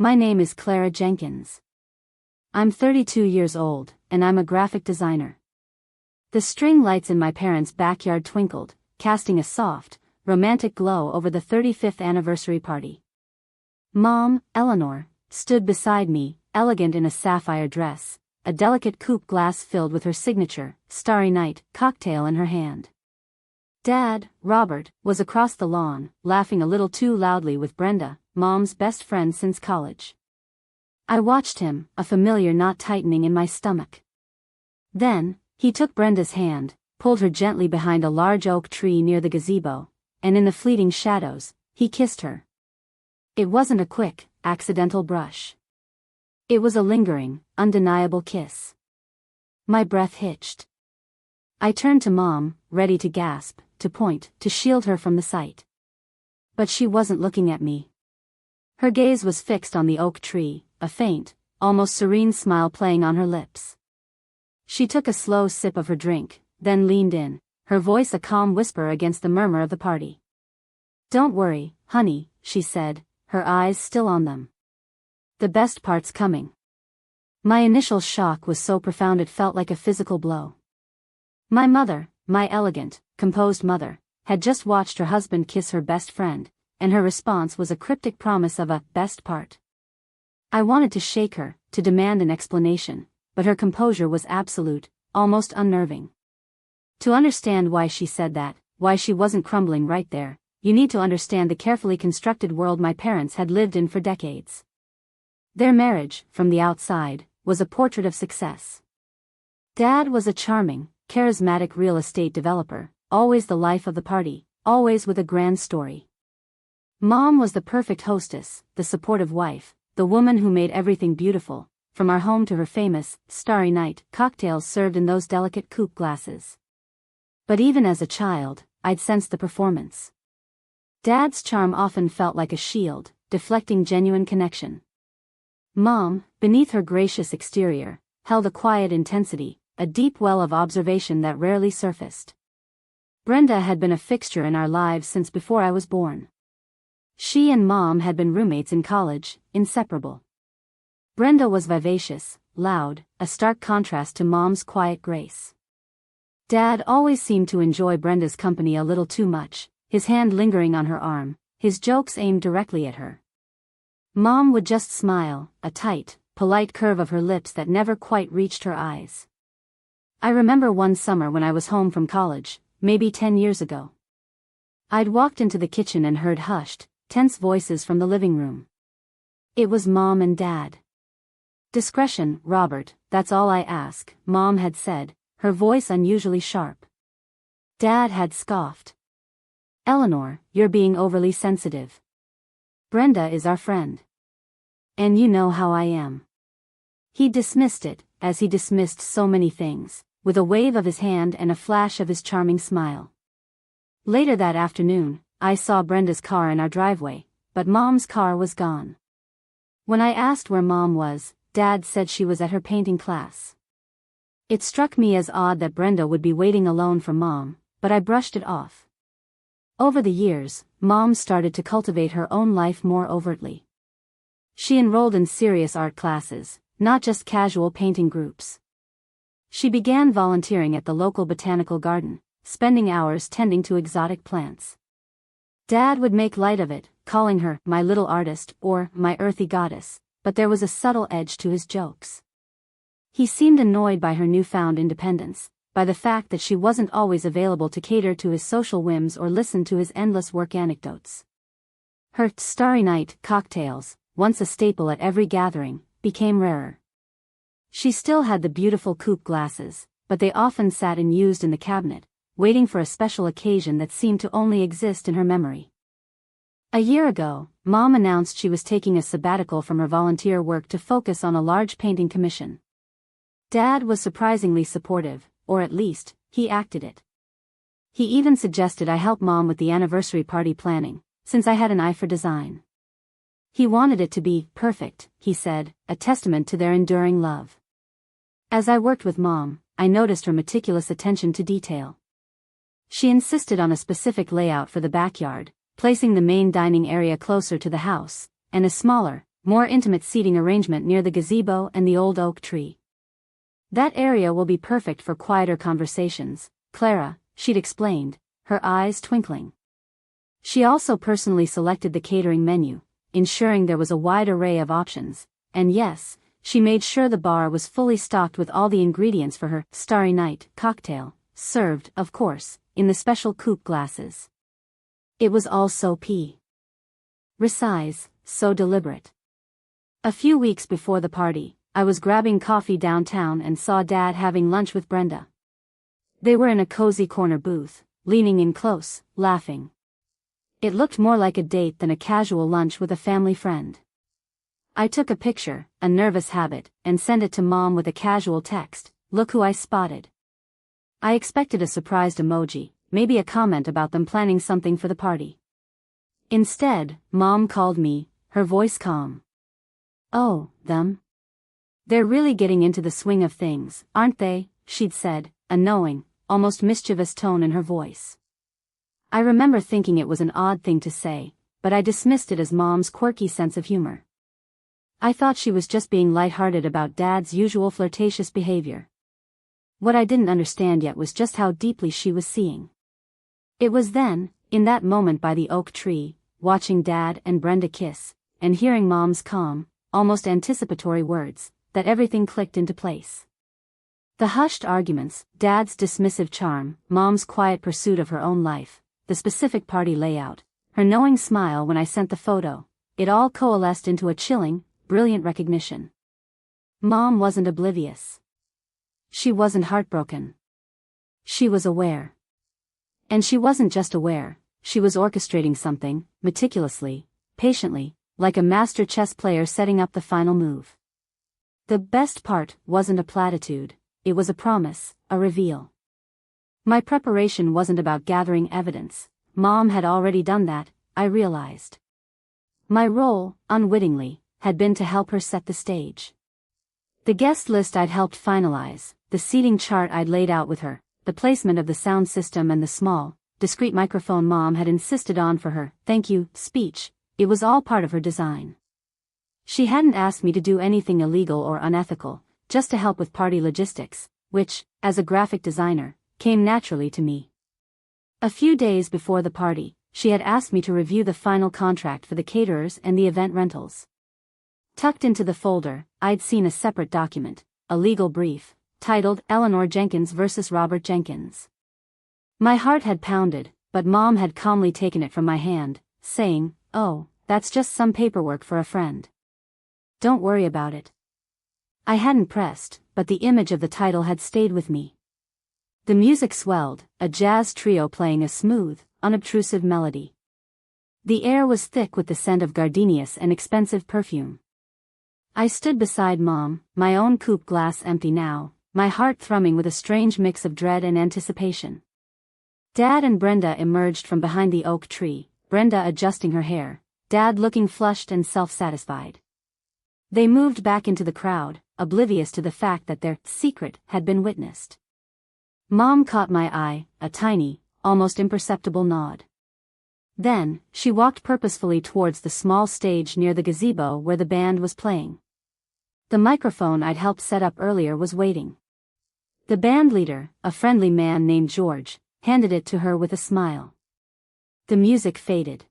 My name is Clara Jenkins. I'm 32 years old, and I'm a graphic designer. The string lights in my parents' backyard twinkled, casting a soft, romantic glow over the 35th anniversary party. Mom, Eleanor, stood beside me, elegant in a sapphire dress, a delicate coupe glass filled with her signature, Starry Night, cocktail in her hand. Dad, Robert, was across the lawn, laughing a little too loudly with Brenda, Mom's best friend since college. I watched him, a familiar knot tightening in my stomach. Then, he took Brenda's hand, pulled her gently behind a large oak tree near the gazebo, and in the fleeting shadows, he kissed her. It wasn't a quick, accidental brush. It was a lingering, undeniable kiss. My breath hitched. I turned to Mom, ready to gasp, to point, to shield her from the sight. But she wasn't looking at me. Her gaze was fixed on the oak tree, a faint, almost serene smile playing on her lips. She took a slow sip of her drink, then leaned in, her voice a calm whisper against the murmur of the party. "Don't worry, honey," she said, her eyes still on them. "The best part's coming." My initial shock was so profound it felt like a physical blow. My mother, my elegant, composed mother, had just watched her husband kiss her best friend, and her response was a cryptic promise of a best part. I wanted to shake her, to demand an explanation, but her composure was absolute, almost unnerving. To understand why she said that, why she wasn't crumbling right there, you need to understand the carefully constructed world my parents had lived in for decades. Their marriage, from the outside, was a portrait of success. Dad was a charming, charismatic real estate developer, always the life of the party, always with a grand story. Mom was the perfect hostess, the supportive wife, the woman who made everything beautiful, from our home to her famous, Starry Night, cocktails served in those delicate coupe glasses. But even as a child, I'd sensed the performance. Dad's charm often felt like a shield, deflecting genuine connection. Mom, beneath her gracious exterior, held a quiet intensity, a deep well of observation that rarely surfaced. Brenda had been a fixture in our lives since before I was born. She and Mom had been roommates in college, inseparable. Brenda was vivacious, loud, a stark contrast to Mom's quiet grace. Dad always seemed to enjoy Brenda's company a little too much, his hand lingering on her arm, his jokes aimed directly at her. Mom would just smile, a tight, polite curve of her lips that never quite reached her eyes. I remember one summer when I was home from college, maybe 10 years ago. I'd walked into the kitchen and heard hushed, tense voices from the living room. It was Mom and Dad. "Discretion, Robert, that's all I ask," Mom had said, her voice unusually sharp. Dad had scoffed. "Eleanor, you're being overly sensitive. Brenda is our friend. And you know how I am." He dismissed it, as he dismissed so many things, with a wave of his hand and a flash of his charming smile. Later that afternoon, I saw Brenda's car in our driveway, but Mom's car was gone. When I asked where Mom was, Dad said she was at her painting class. It struck me as odd that Brenda would be waiting alone for Mom, but I brushed it off. Over the years, Mom started to cultivate her own life more overtly. She enrolled in serious art classes, not just casual painting groups. She began volunteering at the local botanical garden, spending hours tending to exotic plants. Dad would make light of it, calling her my little artist or my earthy goddess, but there was a subtle edge to his jokes. He seemed annoyed by her newfound independence, by the fact that she wasn't always available to cater to his social whims or listen to his endless work anecdotes. Her Starry Night cocktails, once a staple at every gathering, became rarer. She still had the beautiful coupe glasses, but they often sat unused in the cabinet, waiting for a special occasion that seemed to only exist in her memory. A year ago, Mom announced she was taking a sabbatical from her volunteer work to focus on a large painting commission. Dad was surprisingly supportive, or at least, he acted it. He even suggested I help Mom with the anniversary party planning, since I had an eye for design. He wanted it to be perfect, he said, a testament to their enduring love. As I worked with Mom, I noticed her meticulous attention to detail. She insisted on a specific layout for the backyard, placing the main dining area closer to the house, and a smaller, more intimate seating arrangement near the gazebo and the old oak tree. That area will be perfect for quieter conversations, Clara, she'd explained, her eyes twinkling. She also personally selected the catering menu, ensuring there was a wide array of options, and yes, she made sure the bar was fully stocked with all the ingredients for her Starry Night cocktail, served, of course, in the special coupe glasses. It was all so precise, so deliberate. A few weeks before the party, I was grabbing coffee downtown and saw Dad having lunch with Brenda. They were in a cozy corner booth, leaning in close, laughing. It looked more like a date than a casual lunch with a family friend. I took a picture, a nervous habit, and sent it to Mom with a casual text, "Look who I spotted." I expected a surprised emoji, maybe a comment about them planning something for the party. Instead, Mom called me, her voice calm. "Oh, them? They're really getting into the swing of things, aren't they?" she'd said, a knowing, almost mischievous tone in her voice. I remember thinking it was an odd thing to say, but I dismissed it as Mom's quirky sense of humor. I thought she was just being lighthearted about Dad's usual flirtatious behavior. What I didn't understand yet was just how deeply she was seeing. It was then, in that moment by the oak tree, watching Dad and Brenda kiss, and hearing Mom's calm, almost anticipatory words, that everything clicked into place. The hushed arguments, Dad's dismissive charm, Mom's quiet pursuit of her own life, the specific party layout, her knowing smile when I sent the photo, it all coalesced into a chilling, brilliant recognition. Mom wasn't oblivious. She wasn't heartbroken. She was aware. And she wasn't just aware, she was orchestrating something, meticulously, patiently, like a master chess player setting up the final move. The best part wasn't a platitude, it was a promise, a reveal. My preparation wasn't about gathering evidence, Mom had already done that, I realized. My role, unwittingly, had been to help her set the stage. The guest list I'd helped finalize, the seating chart I'd laid out with her, the placement of the sound system and the small, discreet microphone Mom had insisted on for her "thank you" speech, it was all part of her design. She hadn't asked me to do anything illegal or unethical, just to help with party logistics, which, as a graphic designer, came naturally to me. A few days before the party, she had asked me to review the final contract for the caterers and the event rentals. Tucked into the folder, I'd seen a separate document, a legal brief, titled Eleanor Jenkins vs. Robert Jenkins. My heart had pounded, but Mom had calmly taken it from my hand, saying, "Oh, that's just some paperwork for a friend. Don't worry about it." I hadn't pressed, but the image of the title had stayed with me. The music swelled, a jazz trio playing a smooth, unobtrusive melody. The air was thick with the scent of gardenias and expensive perfume. I stood beside Mom, my own coupe glass empty now, my heart thrumming with a strange mix of dread and anticipation. Dad and Brenda emerged from behind the oak tree, Brenda adjusting her hair, Dad looking flushed and self-satisfied. They moved back into the crowd, oblivious to the fact that their secret had been witnessed. Mom caught my eye, a tiny, almost imperceptible nod. Then, she walked purposefully towards the small stage near the gazebo where the band was playing. The microphone I'd helped set up earlier was waiting. The band leader, a friendly man named George, handed it to her with a smile. The music faded.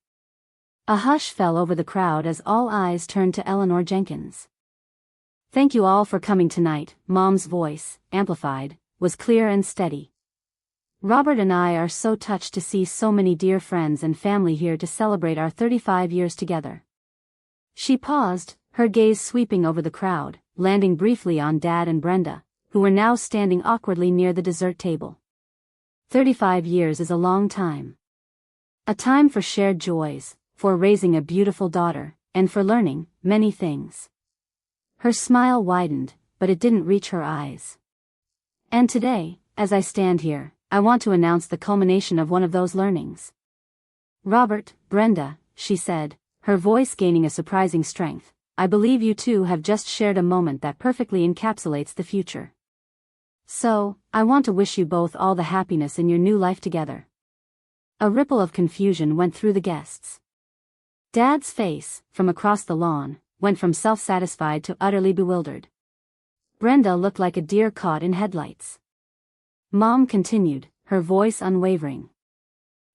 A hush fell over the crowd as all eyes turned to Eleanor Jenkins. "Thank you all for coming tonight," Mom's voice, amplified, was clear and steady. "Robert and I are so touched to see so many dear friends and family here to celebrate our 35 years together." She paused, her gaze sweeping over the crowd, landing briefly on Dad and Brenda, who were now standing awkwardly near the dessert table. 35 years is a long time. A time for shared joys, for raising a beautiful daughter, and for learning many things. Her smile widened, but it didn't reach her eyes. And today, as I stand here, I want to announce the culmination of one of those learnings. "Robert, Brenda," she said, her voice gaining a surprising strength, "I believe you two have just shared a moment that perfectly encapsulates the future. So, I want to wish you both all the happiness in your new life together." A ripple of confusion went through the guests. Dad's face, from across the lawn, went from self-satisfied to utterly bewildered. Brenda looked like a deer caught in headlights. Mom continued, her voice unwavering.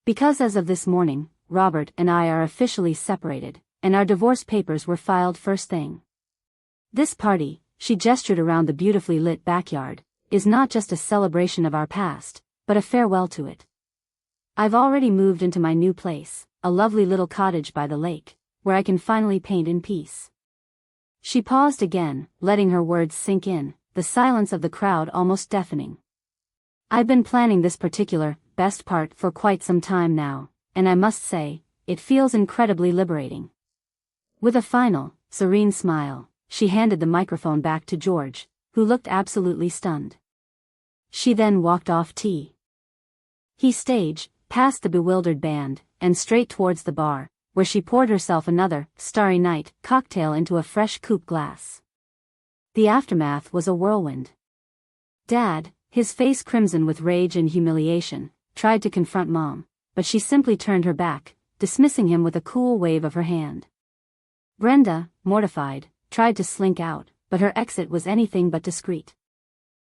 Because as of this morning, Robert and I are officially separated, and our divorce papers were filed first thing. This party, she gestured around the beautifully lit backyard, is not just a celebration of our past, but a farewell to it. I've already moved into my new place, a lovely little cottage by the lake, where I can finally paint in peace. She paused again, letting her words sink in, the silence of the crowd almost deafening. I've been planning this particular, best part for quite some time now, and I must say, it feels incredibly liberating. With a final, serene smile, she handed the microphone back to George, who looked absolutely stunned. She then walked off he stage, past the bewildered band, and straight towards the bar, where she poured herself another, Starry Night, cocktail into a fresh coupe glass. The aftermath was a whirlwind. Dad, his face crimson with rage and humiliation, tried to confront Mom, but she simply turned her back, dismissing him with a cool wave of her hand. Brenda, mortified, tried to slink out, but her exit was anything but discreet.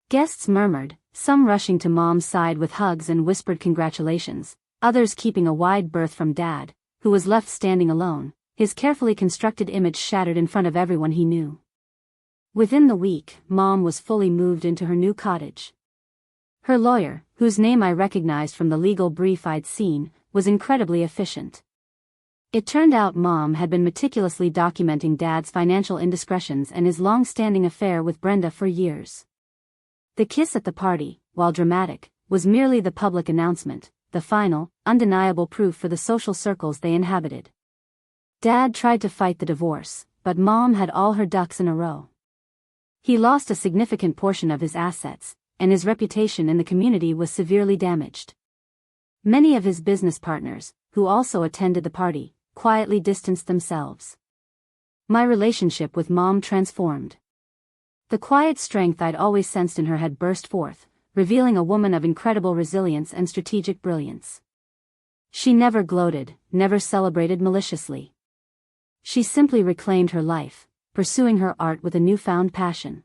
Guests murmured, some rushing to Mom's side with hugs and whispered congratulations, others keeping a wide berth from Dad, who was left standing alone, his carefully constructed image shattered in front of everyone he knew. Within the week, Mom was fully moved into her new cottage. Her lawyer, whose name I recognized from the legal brief I'd seen, was incredibly efficient. It turned out Mom had been meticulously documenting Dad's financial indiscretions and his long-standing affair with Brenda for years. The kiss at the party, while dramatic, was merely the public announcement, the final, undeniable proof for the social circles they inhabited. Dad tried to fight the divorce, but Mom had all her ducks in a row. He lost a significant portion of his assets, and his reputation in the community was severely damaged. Many of his business partners, who also attended the party, quietly distanced themselves. My relationship with Mom transformed. The quiet strength I'd always sensed in her had burst forth, revealing a woman of incredible resilience and strategic brilliance. She never gloated, never celebrated maliciously. She simply reclaimed her life, pursuing her art with a newfound passion.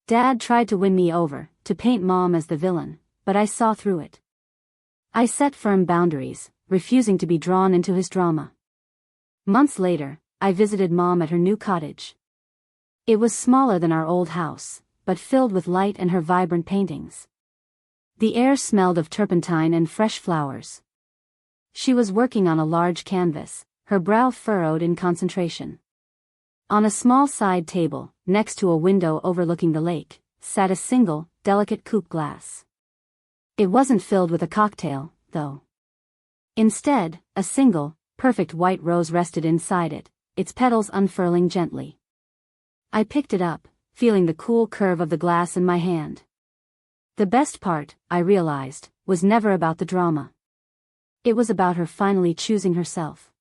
Dad tried to win me over, to paint Mom as the villain, but I saw through it. I set firm boundaries, refusing to be drawn into his drama. Months later, I visited Mom at her new cottage. It was smaller than our old house, but filled with light and her vibrant paintings. The air smelled of turpentine and fresh flowers. She was working on a large canvas, her brow furrowed in concentration. On a small side table, next to a window overlooking the lake, sat a single, delicate coupe glass. It wasn't filled with a cocktail, though. Instead, a single, perfect white rose rested inside it, its petals unfurling gently. I picked it up, feeling the cool curve of the glass in my hand. The best part, I realized, was never about the drama. It was about her finally choosing herself.